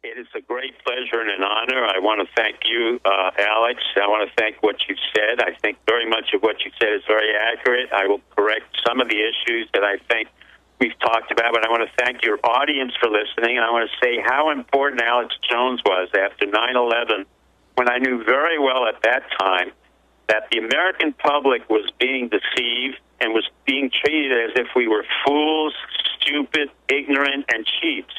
It is a great pleasure and an honor. I want to thank you, Alex. I want to thank what you said. I think very much of what you said is very accurate. I will correct some of the issues that I think we've talked about, but I want to thank your audience for listening. And I want to say how important Alex Jones was after 9/11, when I knew very well at that time that the American public was being deceived and was being treated as if we were fools, stupid, ignorant, and cheats.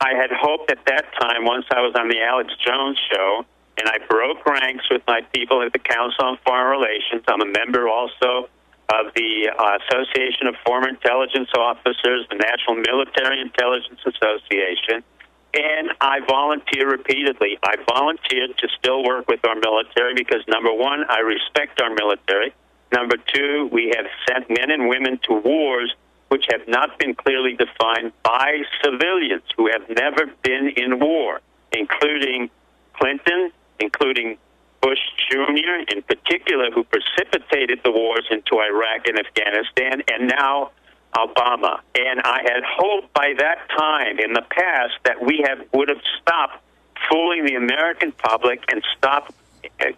I had hoped at that time, once I was on the Alex Jones show, and I broke ranks with my people at the Council on Foreign Relations. I'm a member also of the Association of Former Intelligence Officers, the National Military Intelligence Association, and I volunteer repeatedly. I volunteered to still work with our military because, number one, I respect our military. Number two, we have sent men and women to wars which have not been clearly defined by civilians who have never been in war, including Clinton, including Bush Jr., in particular, who precipitated the wars into Iraq and Afghanistan, and now Obama. And I had hoped by that time in the past that we would have stopped fooling the American public and stopped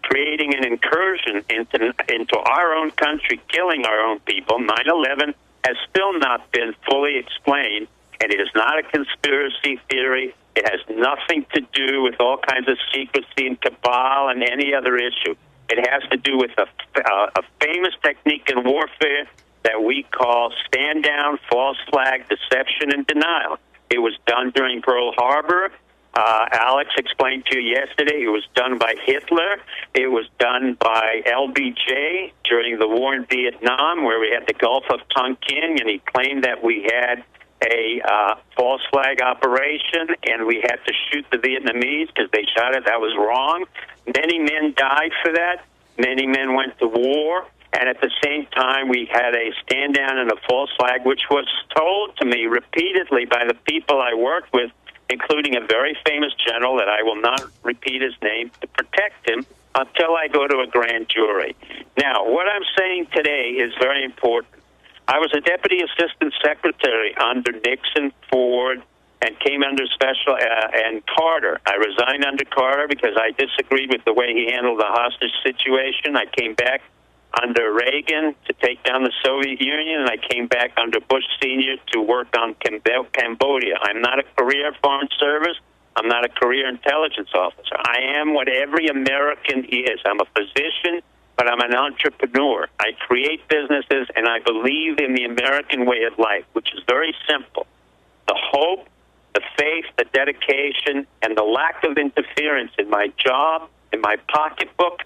creating an incursion into our own country, killing our own people. 9/11 has still not been fully explained, and it is not a conspiracy theory. It has nothing to do with all kinds of secrecy and cabal and any other issue. It has to do with a famous technique in warfare that we call stand down, false flag, deception, and denial. It was done during Pearl Harbor. Alex explained to you yesterday, it was done by Hitler. It was done by LBJ during the war in Vietnam, where we had the Gulf of Tonkin, and he claimed that we had a false flag operation, and we had to shoot the Vietnamese because they shot it. That was wrong. Many men died for that. Many men went to war. And at the same time, we had a stand down and a false flag, which was told to me repeatedly by the people I worked with, including a very famous general that I will not repeat his name, to protect him until I go to a grand jury. Now, what I'm saying today is very important. I was a deputy assistant secretary under Nixon, Ford, and came under special and Carter. I resigned under Carter because I disagreed with the way he handled the hostage situation. I came back under Reagan to take down the Soviet Union, and I came back under Bush Sr. to work on Cambodia. I'm not a career foreign service. I'm not a career intelligence officer. I am what every American is. I'm a physician, but I'm an entrepreneur. I create businesses, and I believe in the American way of life, which is very simple. The hope, the faith, the dedication, and the lack of interference in my job, in my pocketbook,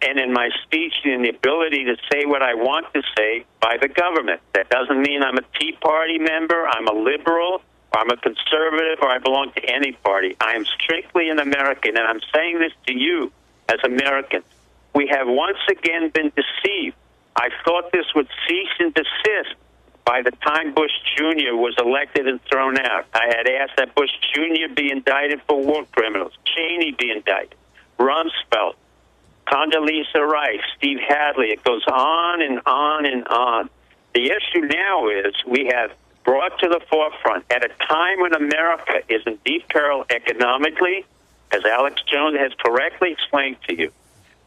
and in my speech, and the ability to say what I want to say by the government. That doesn't mean I'm a Tea Party member, I'm a liberal, or I'm a conservative, or I belong to any party. I am strictly an American, and I'm saying this to you as Americans. We have once again been deceived. I thought this would cease and desist by the time Bush Jr. was elected and thrown out. I had asked that Bush Jr. be indicted for war criminals, Cheney be indicted, Rumsfeld, Condoleezza Rice, Steve Hadley. It goes on and on and on. The issue now is we have brought to the forefront at a time when America is in deep peril economically, as Alex Jones has correctly explained to you.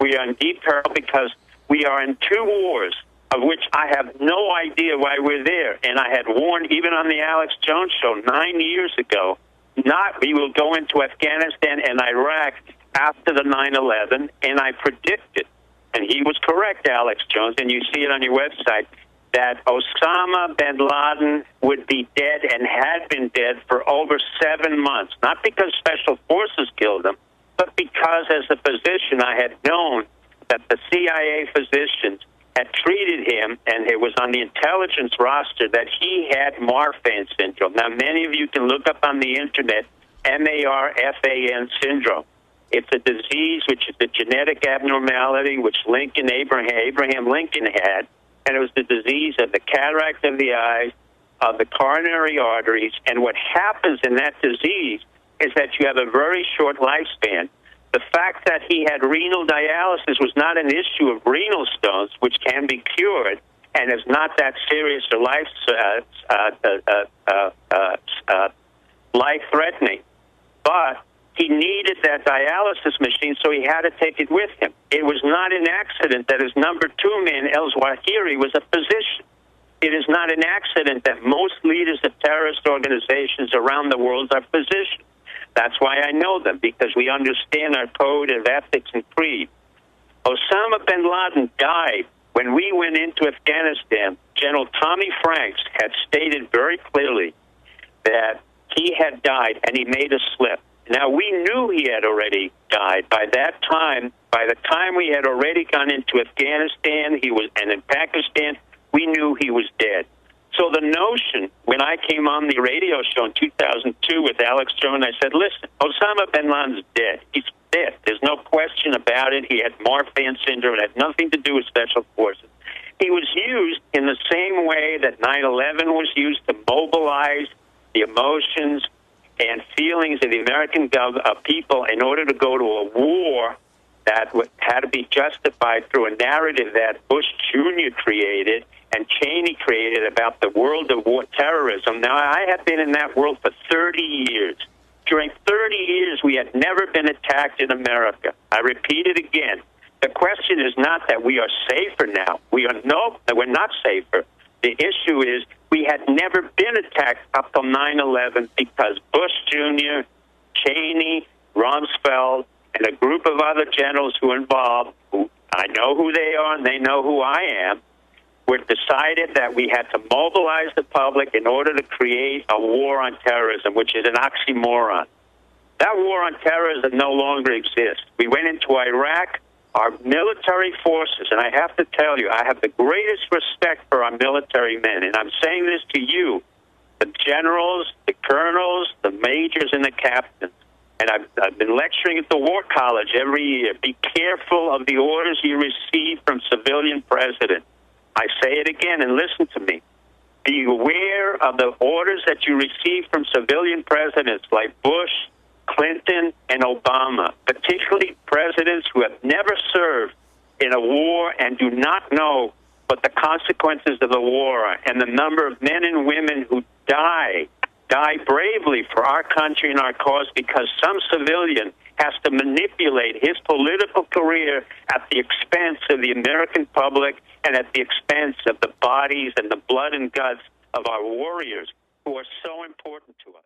We are in deep peril because we are in two wars, of which I have no idea why we're there. And I had warned, even on the Alex Jones show 9 years ago, we will go into Afghanistan and Iraq after the 9/11, and I predicted, and he was correct, Alex Jones, and you see it on your website, that Osama bin Laden would be dead and had been dead for over 7 months, not because special forces killed him, but because as a physician I had known that the CIA physicians had treated him, and it was on the intelligence roster that he had Marfan syndrome. Now, many of you can look up on the Internet Marfan syndrome. It's a disease which is a genetic abnormality which Abraham Lincoln had, and it was the disease of the cataract of the eyes, of the coronary arteries, and what happens in that disease is that you have a very short lifespan. The fact that he had renal dialysis was not an issue of renal stones, which can be cured and is not that serious or life-threatening. But He needed that dialysis machine, so he had to take it with him. It was not an accident that his number 2 man, El-Zawahiri, was a physician. It is not an accident that most leaders of terrorist organizations around the world are physicians. That's why I know them, because we understand our code of ethics and creed. Osama bin Laden died when we went into Afghanistan. General Tommy Franks had stated very clearly that he had died, and he made a slip. Now, we knew he had already died. By that time, by the time we had already gone into Afghanistan, and in Pakistan, we knew he was dead. So the notion, when I came on the radio show in 2002 with Alex Jones, I said, listen, Osama bin Laden's dead. He's dead. There's no question about it. He had Marfan syndrome. It had nothing to do with special forces. He was used in the same way that 9/11 was used to mobilize the emotions and feelings of the American people in order to go to a war that had to be justified through a narrative that Bush Jr. created and Cheney created about the world of war terrorism. Now, I have been in that world for 30 years. During 30 years, we had never been attacked in America. I repeat it again. The question is not that we are safer now. We're not safer. The issue is we had never been attacked up till 9/11 because Bush Jr., Cheney, Rumsfeld, and a group of other generals who were involved, who I know who they are and they know who I am, were decided that we had to mobilize the public in order to create a war on terrorism, which is an oxymoron. That war on terrorism no longer exists. We went into Iraq. Our military forces, and I have to tell you, I have the greatest respect for our military men, and I'm saying this to you, the generals, the colonels, the majors, and the captains. And I've been lecturing at the War College every year. Be careful of the orders you receive from civilian presidents. I say it again, and listen to me. Be aware of the orders that you receive from civilian presidents like Bush, Clinton, and Obama, particularly presidents who have never served in a war and do not know what the consequences of the war are, and the number of men and women who die bravely for our country and our cause because some civilian has to manipulate his political career at the expense of the American public and at the expense of the bodies and the blood and guts of our warriors who are so important to us.